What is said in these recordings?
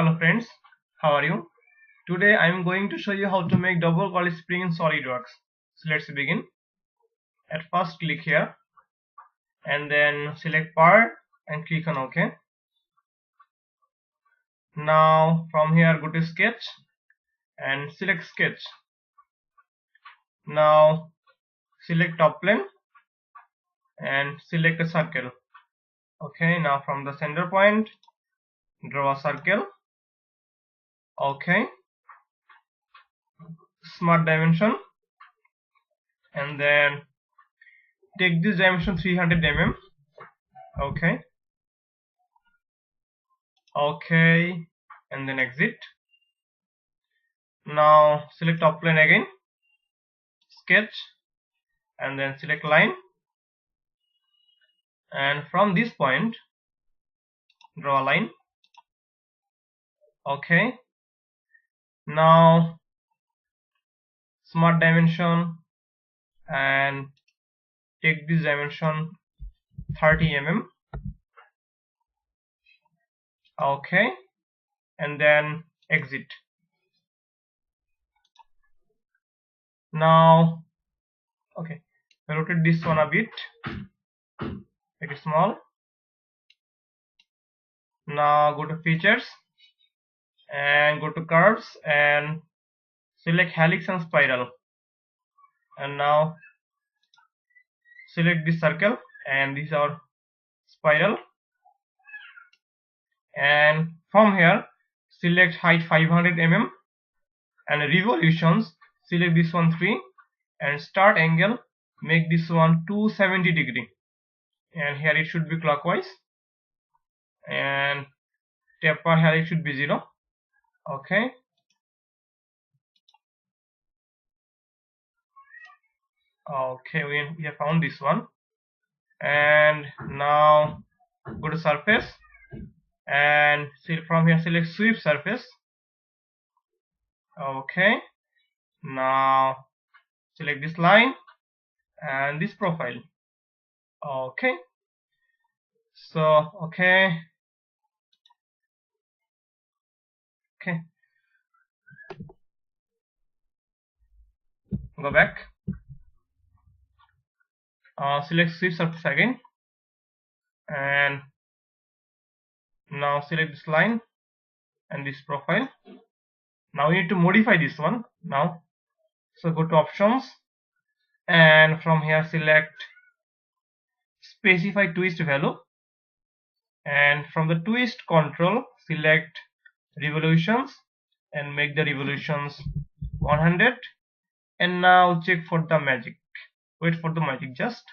Hello friends, how are you? Today I am going to show you how to make double coil spring in SolidWorks. So let's begin. At first click here and then select part and click on OK. Now from here go to sketch and select sketch. Now select top plane and select a circle. Okay, now from the center point draw a circle. Okay, smart dimension and then take this dimension 300 mm. Okay, and then exit. Now select top plane again, sketch and then select line, and from this point draw a line. Okay, now smart dimension and take this dimension 30 mm. Okay, and then exit. Now okay, rotate this one a bit, make it small. Now go to features and go to curves and select helix and spiral, and now select this circle and this is our spiral, and from here select height 500 mm and revolutions select this one 3 and start angle make this one 270 degree, and here it should be clockwise, and taper here it should be 0. Okay, we have found this one, and now go to surface and from here select sweep surface. Okay, now select this line and this profile. Okay, so okay, go back, select sweep surface again, and now select this line and this profile. Now we need to modify this one now, so go to options and from here select specify twist value, and from the twist control select revolutions and make the revolutions 100, and now check for the magic, wait for the magic just,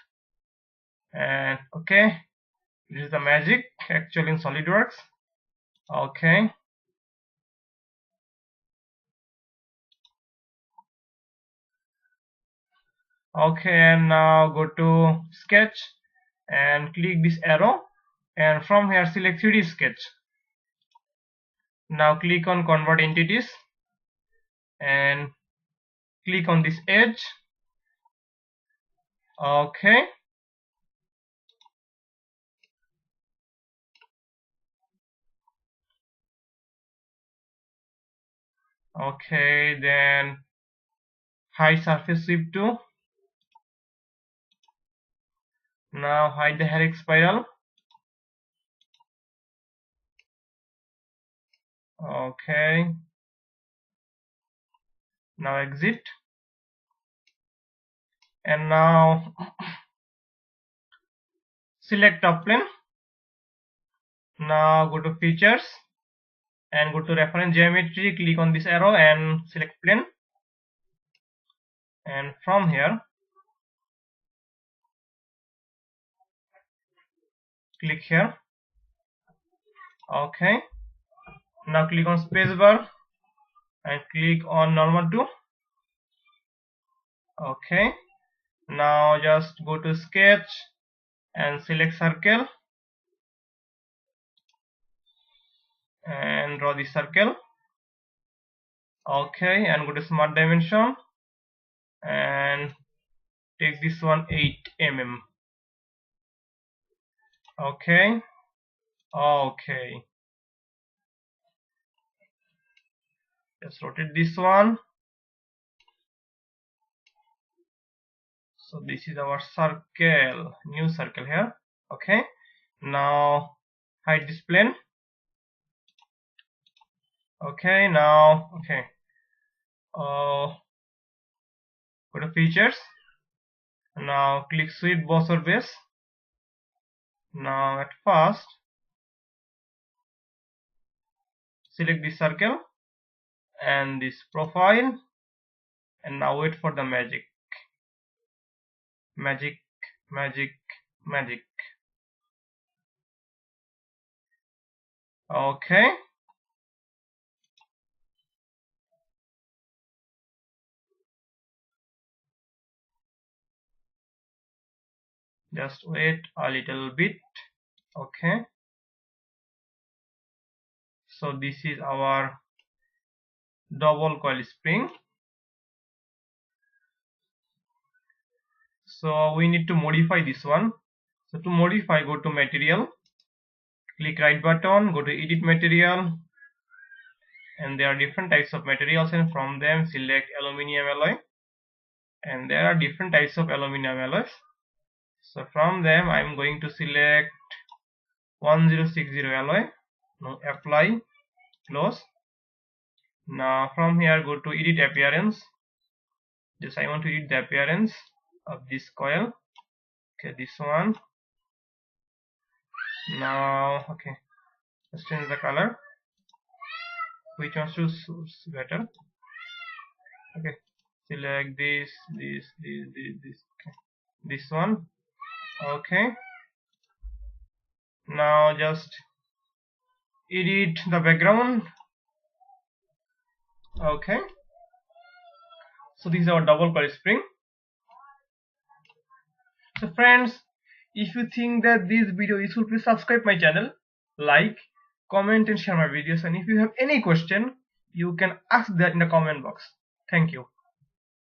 and okay, this is the magic actually in SolidWorks. Okay, and now go to sketch and click this arrow, and from here select 3D sketch. Now click on convert entities and click on this edge. Okay, then hide surface sweep 2. Now hide the helix spiral. Okay, now exit, and now select top plane. Now go to features and go to reference geometry, click on this arrow and select plane, and from here click here. Okay, now click on spacebar and click on normal 2. Okay, now just go to sketch and select circle and draw the circle. Okay, and go to smart dimension and take this one 8 mm. Okay, Just rotate this one. So this is our circle, new circle here. Okay, now hide this plane. Okay, now go to features. Now click sweep boss or base. Now at first select this circle and this profile, and now wait for the magic. Okay, just wait a little bit. Okay, so this is our double coil spring. So we need to modify this one. So to modify, go to material, click right button, go to edit material, and there are different types of materials, and from them select aluminum alloy, and there are different types of aluminum alloys. So from them I'm going to select 1060 alloy. Now apply, close. Now from here go to edit appearance. Just I want to edit the appearance of this coil. Okay, this one. Now let's change the color. Which one suits better? Okay, select this. Okay, this one. Okay, now just edit the background. Okay, so this is our double coil spring. So friends, if you think that this video is useful, please subscribe my channel, like, comment and share my videos, and if you have any question you can ask that in the comment box. Thank you.